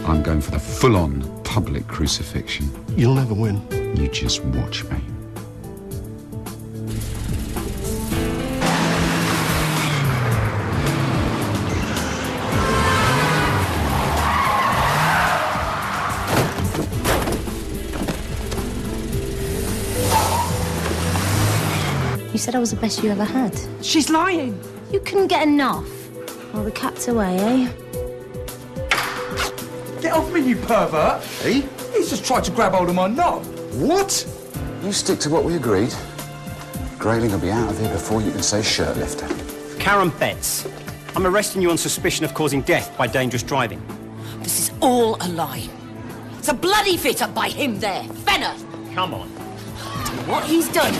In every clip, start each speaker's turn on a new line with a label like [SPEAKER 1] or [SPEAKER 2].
[SPEAKER 1] I'm going for the full-on public crucifixion.
[SPEAKER 2] You'll never win.
[SPEAKER 1] You just watch me.
[SPEAKER 3] You said I was the best you ever had.
[SPEAKER 4] She's lying.
[SPEAKER 3] You couldn't get enough. Well, the cat's away, eh?
[SPEAKER 4] Get off me, you pervert.
[SPEAKER 5] Hey?
[SPEAKER 4] He's just tried to grab hold of my knob.
[SPEAKER 5] What? You stick to what we agreed. Grayling will be out of here before you can say shirt lifter.
[SPEAKER 6] Karen Betts, I'm arresting you on suspicion of causing death by dangerous driving.
[SPEAKER 7] This is all a lie. It's a bloody fit-up by him there, Fenner.
[SPEAKER 6] Come on.
[SPEAKER 7] I don't know what he's done,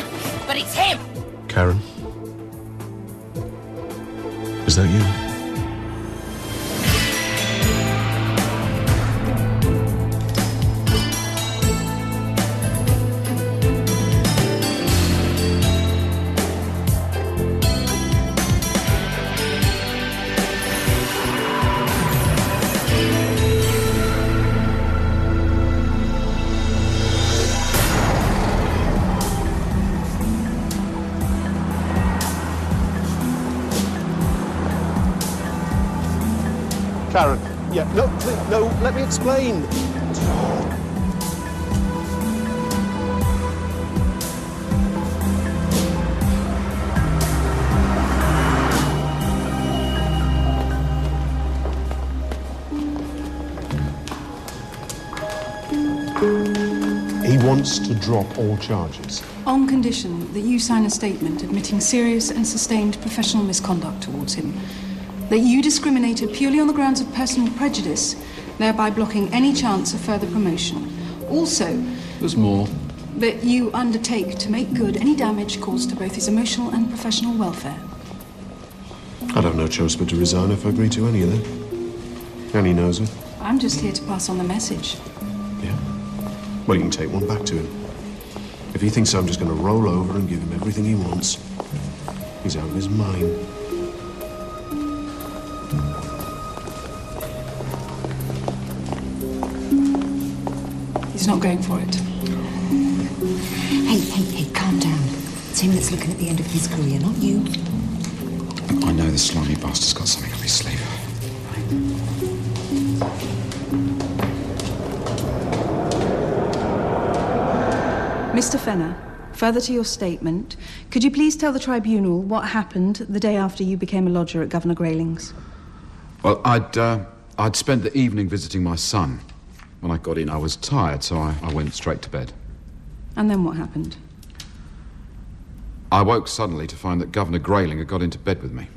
[SPEAKER 7] but it's him.
[SPEAKER 2] Karen? Is that you? Karen, yeah, no, let me explain. He wants to drop all charges.
[SPEAKER 8] On condition that you sign a statement admitting serious and sustained professional misconduct towards him. That you discriminated purely on the grounds of personal prejudice, thereby blocking any chance of further promotion. Also...
[SPEAKER 2] There's more.
[SPEAKER 8] That you undertake to make good any damage caused to both his emotional and professional welfare.
[SPEAKER 2] I'd have no choice but to resign if I agree to any of that. And he knows it.
[SPEAKER 8] I'm just here to pass on the message.
[SPEAKER 2] Yeah? Well, you can take one back to him. If he thinks I'm just going to roll over and give him everything he wants, he's out of his mind. He's not going for it.
[SPEAKER 7] Hey, calm down. It's him that's looking at the end of his career, not you.
[SPEAKER 1] I know the slimy bastard's got something up his sleeve.
[SPEAKER 8] Mr. Fenner, further to your statement, could you please tell the tribunal what happened the day after you became a lodger at Governor Grayling's?
[SPEAKER 1] Well, I'd spent the evening visiting my son. When I got in, I was tired, so I went straight to bed.
[SPEAKER 8] And then what happened?
[SPEAKER 1] I woke suddenly to find that Governor Grayling had got into bed with me.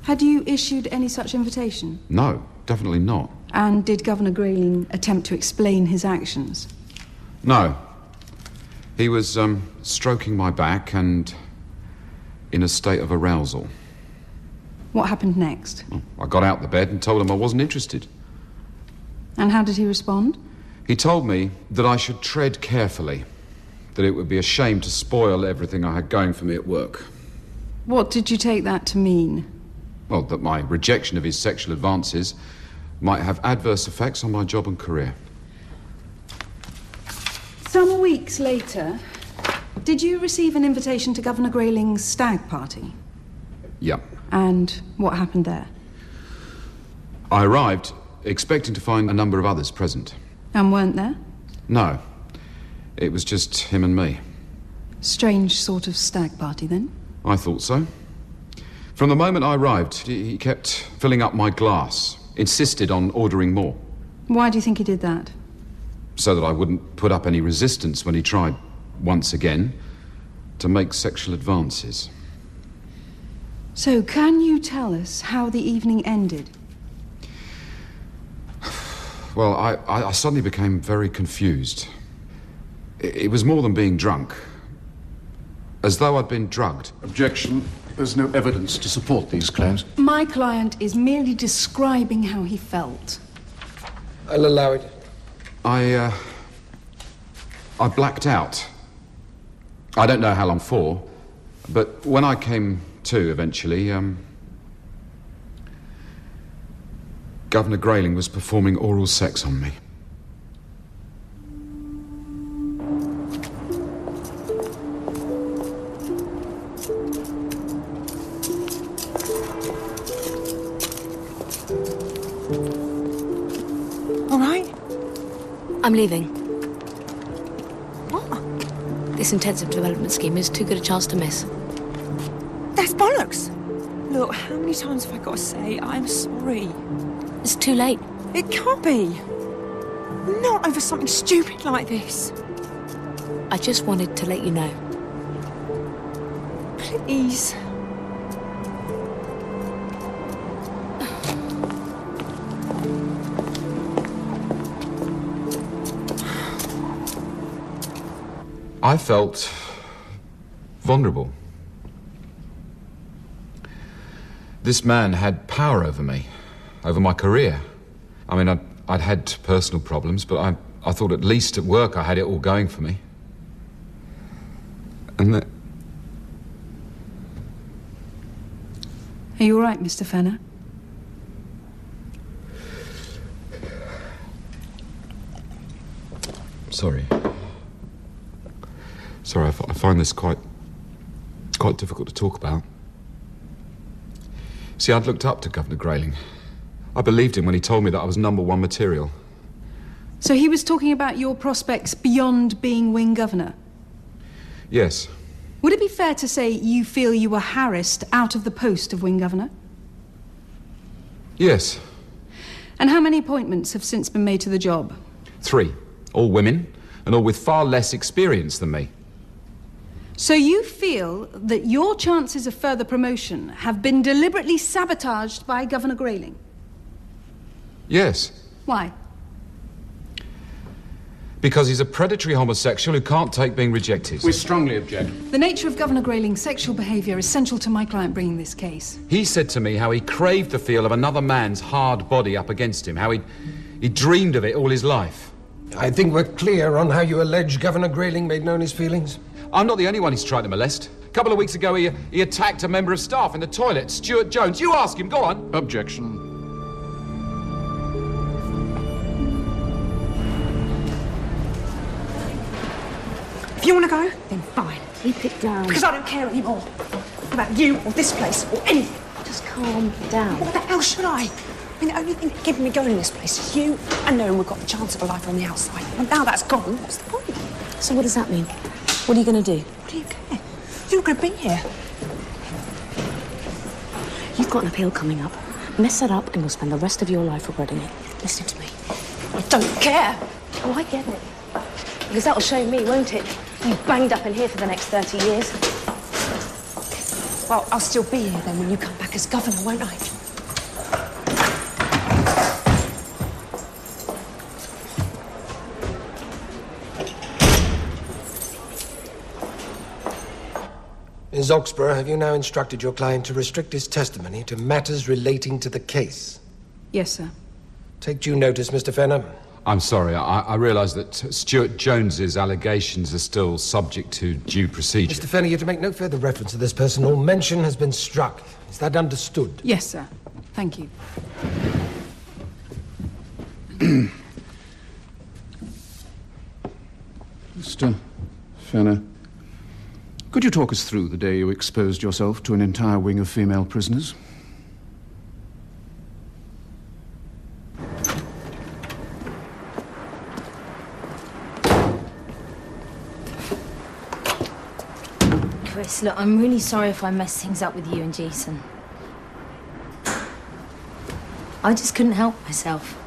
[SPEAKER 8] Had you issued any such invitation?
[SPEAKER 1] No, definitely not.
[SPEAKER 8] And did Governor Grayling attempt to explain his actions?
[SPEAKER 1] No. He was stroking my back and in a state of arousal.
[SPEAKER 8] What happened next?
[SPEAKER 1] Well, I got out the bed and told him I wasn't interested.
[SPEAKER 8] And how did he respond?
[SPEAKER 1] He told me that I should tread carefully, that it would be a shame to spoil everything I had going for me at work.
[SPEAKER 8] What did you take that to mean?
[SPEAKER 1] Well, that my rejection of his sexual advances might have adverse effects on my job and career.
[SPEAKER 8] Some weeks later, did you receive an invitation to Governor Grayling's stag party?
[SPEAKER 1] Yeah.
[SPEAKER 8] And what happened there?
[SPEAKER 1] I arrived expecting to find a number of others present.
[SPEAKER 8] And weren't there?
[SPEAKER 1] No. It was just him and me.
[SPEAKER 8] Strange sort of stag party, then?
[SPEAKER 1] I thought so. From the moment I arrived, he kept filling up my glass, insisted on ordering more.
[SPEAKER 8] Why do you think he did that?
[SPEAKER 1] So that I wouldn't put up any resistance when he tried, once again, to make sexual advances.
[SPEAKER 8] So, can you tell us how the evening ended?
[SPEAKER 1] Well, I suddenly became very confused. It was more than being drunk. As though I'd been drugged.
[SPEAKER 2] Objection. There's no evidence to support these claims.
[SPEAKER 8] My client is merely describing how he felt.
[SPEAKER 4] I'll allow it.
[SPEAKER 1] I blacked out. I don't know how long for, but when I came to eventually, Governor Grayling was performing oral sex on me.
[SPEAKER 7] All right?
[SPEAKER 9] I'm leaving. What? This intensive development scheme is too good a chance to miss.
[SPEAKER 7] That's bollocks. Look, how many times have I got to say I'm sorry?
[SPEAKER 9] It's too late.
[SPEAKER 7] It can't be. Not over something stupid like this.
[SPEAKER 9] I just wanted to let you know.
[SPEAKER 7] Please.
[SPEAKER 1] I felt vulnerable. This man had power over me, over my career. I mean, I'd had personal problems, but I thought at least at work I had it all going for me. And that...
[SPEAKER 8] Are you all right, Mr. Fenner?
[SPEAKER 1] Sorry. Sorry, I find this quite difficult to talk about. See, I'd looked up to Governor Grayling. I believed him when he told me that I was #1 material.
[SPEAKER 8] So he was talking about your prospects beyond being wing governor?
[SPEAKER 1] Yes.
[SPEAKER 8] Would it be fair to say you feel you were harassed out of the post of wing governor?
[SPEAKER 1] Yes.
[SPEAKER 8] And how many appointments have since been made to the job?
[SPEAKER 1] 3. All women, and all with far less experience than me.
[SPEAKER 8] So you feel that your chances of further promotion have been deliberately sabotaged by Governor Grayling?
[SPEAKER 1] Yes.
[SPEAKER 8] Why?
[SPEAKER 1] Because he's a predatory homosexual who can't take being rejected.
[SPEAKER 6] We strongly object.
[SPEAKER 8] The nature of Governor Grayling's sexual behaviour is central to my client bringing this case.
[SPEAKER 1] He said to me how he craved the feel of another man's hard body up against him, how he dreamed of it all his life.
[SPEAKER 10] I think we're clear on how you allege Governor Grayling made known his feelings.
[SPEAKER 1] I'm not the only one he's tried to molest. A couple of weeks ago, he attacked a member of staff in the toilet, Stuart Jones. You ask him, go on.
[SPEAKER 2] Objection.
[SPEAKER 7] If you want to go, then fine.
[SPEAKER 3] Keep it down.
[SPEAKER 7] Because I don't care anymore about you or this place or anything.
[SPEAKER 3] Just calm down.
[SPEAKER 7] What the hell should I? I mean, the only thing that kept me going in this place is you and knowing we've got the chance of a life on the outside. And now that's gone, what's the point?
[SPEAKER 3] So what does that mean? What are you going to do?
[SPEAKER 7] What do you care? You're not going to be here.
[SPEAKER 3] You've got an appeal coming up. Mess that up and you'll spend the rest of your life regretting it.
[SPEAKER 7] Listen to me. I don't care.
[SPEAKER 3] Oh, I get it. Because that'll show me, won't it? You banged up in here for the next 30 years.
[SPEAKER 7] Well, I'll still be here then when you come back as governor, won't I?
[SPEAKER 10] Ms. Oxborough, have you now instructed your client to restrict his testimony to matters relating to the case?
[SPEAKER 8] Yes, sir.
[SPEAKER 10] Take due notice, Mr. Fenner.
[SPEAKER 1] I'm sorry, I realise that Stuart Jones's allegations are still subject to due procedure.
[SPEAKER 10] Mr. Fenner, you're to make no further reference to this person. All mention has been struck. Is that understood?
[SPEAKER 8] Yes, sir. Thank you.
[SPEAKER 2] Mr. Fenner, could you talk us through the day you exposed yourself to an entire wing of female prisoners?
[SPEAKER 3] Chris, look, I'm really sorry if I messed things up with you and Jason. I just couldn't help myself.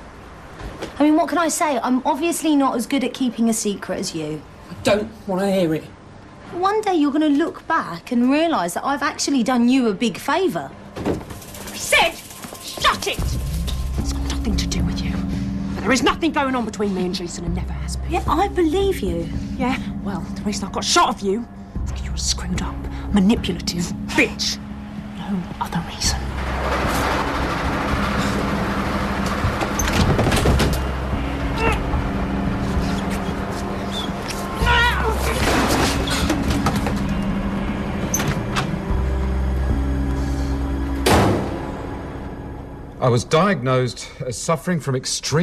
[SPEAKER 3] I mean, what can I say? I'm obviously not as good at keeping a secret as you.
[SPEAKER 7] I don't want to hear it.
[SPEAKER 3] One day you're going to look back and realise that I've actually done you a big favour.
[SPEAKER 7] I said, shut it! It's got nothing to do with you. But there is nothing going on between me and Jason and never has been.
[SPEAKER 3] Yeah, I believe you.
[SPEAKER 7] Yeah? Well, the reason I got shot of you is because you're a screwed up, manipulative bitch. No other reason.
[SPEAKER 1] I was diagnosed as suffering from extreme